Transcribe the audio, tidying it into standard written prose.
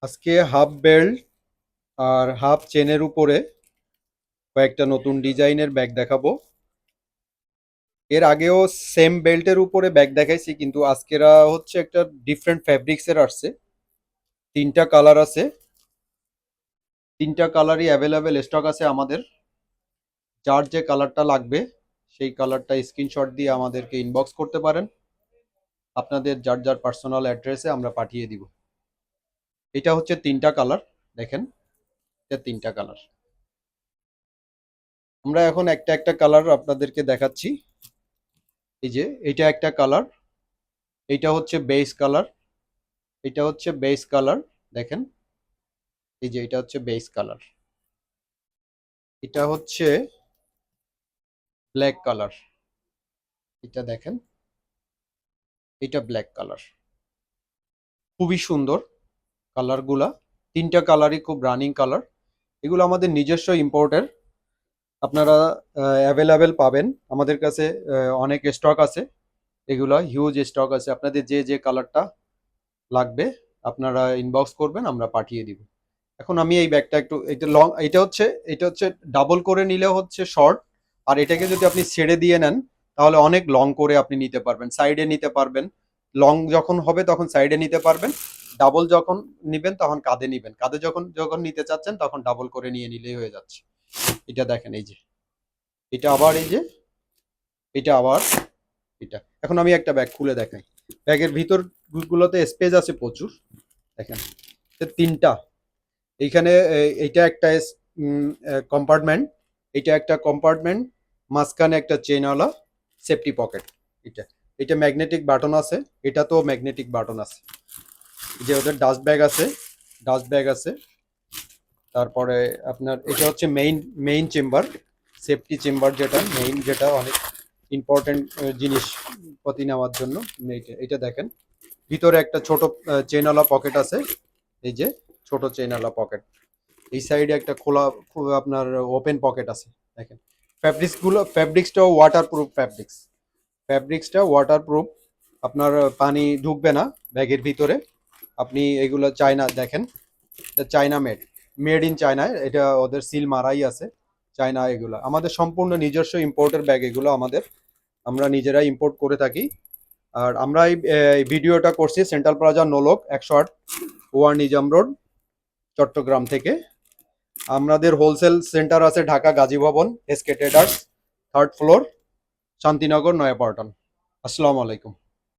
আজকে half belt আর half চেনের উপরে কয়েকটা নতুন ডিজাইনের ব্যাগ দেখাবো। এর আগেও সেম বেল্টের উপরে ব্যাগ দেখাইছি, কিন্তু আজকেরা হচ্ছে একটা ডিফারেন্ট ফ্যাব্রিক্সের আসছে। তিনটা কালার আছে, তিনটা কালারই অ্যাভেলেবেল স্টক আছে আমাদের। যার যে কালারটা লাগবে সেই কালারটা স্ক্রিনশট দিয়ে আমাদেরকে ইনবক্স করতে পারেন। আপনাদের যার যার পার্সোনাল অ্যাড্রেসে আমরা পাঠিয়ে দিব। এটা হচ্ছে তিনটা কালার, দেখেন, এটা তিনটা কালার। আমরা এখন একটা একটা কালার আপনাদেরকে দেখাচ্ছি। এই যে এটা একটা কালার, এটা হচ্ছে বেস কালার, এটা হচ্ছে বেস কালার, দেখেন। এই যে এটা হচ্ছে বেস কালার, এটা হচ্ছে ব্ল্যাক কালার, এটা দেখেন, এটা ব্ল্যাক কালার। খুবই সুন্দর কালারগুলা, তিনটা কালারই খুব রানিং কালার। এগুলো আমাদের নিজস্ব ইম্পোর্টের, আপনারা অ্যাভেলেবেল পাবেন আমাদের কাছে। অনেক স্টক আছে, এগুলো হিউজ স্টক আছে। আপনাদের যে যে কালারটা লাগবে আপনারা ইনবক্স করবেন, আমরা পাঠিয়ে দিব। এখন আমি এই ব্যাগটা একটু, এটা লং, এটা হচ্ছে ডাবল করে নিলে হচ্ছে শর্ট, আর এটাকে যদি আপনি ছেড়ে দিয়ে নেন তাহলে অনেক লং করে আপনি নিতে পারবেন, সাইডে নিতে পারবেন। লং যখন হবে তখন সাইডে নিতে পারবেন, ডাবল যখন নিবেন তখন কাঁধে নিবেন, কাঁধে যখন যখন নিতে চাচ্ছেন তখন ডাবল করে নিয়ে নিলেই হয়ে যাচ্ছে। এটা দেখেন, এই যে এটা আবার, এই যে এটা আবার, এটা। এখন আমি একটা ব্যাগ খুলে দেখাই। ব্যাগের ভিতর গুলোতে স্পেস আছে প্রচুর, দেখেন। তিনটা, এইখানে এইটা একটা কম্পার্টমেন্ট, এটা একটা কম্পার্টমেন্ট, মাঝখানে একটা চেনওয়ালা সেফটি পকেট। এটা এটা ম্যাগনেটিক বাটন আছে, এটা তো ম্যাগনেটিক বাটন আছে। এই যে ওদের ডাস্ট ব্যাগ আছে, ডাস্ট ব্যাগ আছে। তারপরে আপনার এটা হচ্ছে মেইন চেম্বার, সেফটি চেম্বার, যেটা মেইন, যেটা অনেক ইম্পর্টেন্ট জিনিস প্রতি নেওয়ার জন্য। এইটা এটা দেখেন, ভিতরে একটা ছোট চেনওয়ালা পকেট আছে, এই যে ছোট চেনওয়ালা পকেট। এই সাইডে একটা খোলা আপনার ওপেন পকেট আছে, দেখেন। ফ্যাব্রিক্সটাও ওয়াটারপ্রুফ ফ্যাব্রিক্স, ফ্যাব্রিক্সটা ওয়াটারপ্রুফ, আপনার পানি ঢুকবে না ব্যাগের ভিতরে। আপনি এগুলো চায়না, দেখেন, চায়না মেড, মেড ইন চায়নায়, এটা ওদের সিল মারাই আছে। চায়না, এগুলো আমাদের সম্পূর্ণ নিজস্ব ইম্পোর্টের ব্যাগ, এগুলো আমাদের, আমরা নিজেরাই ইম্পোর্ট করে থাকি। আর আমরা এই ভিডিওটা করছি সেন্ট্রাল প্লাজা নোলক 108 ওয়ার নিজাম রোড, চট্টগ্রাম থেকে। আমাদের হোলসেল সেন্টার আছে ঢাকা গাজী ভবন, SK traders, 3rd floor, Shantinagar, Naya Paltan. আসসালামু আলাইকুম।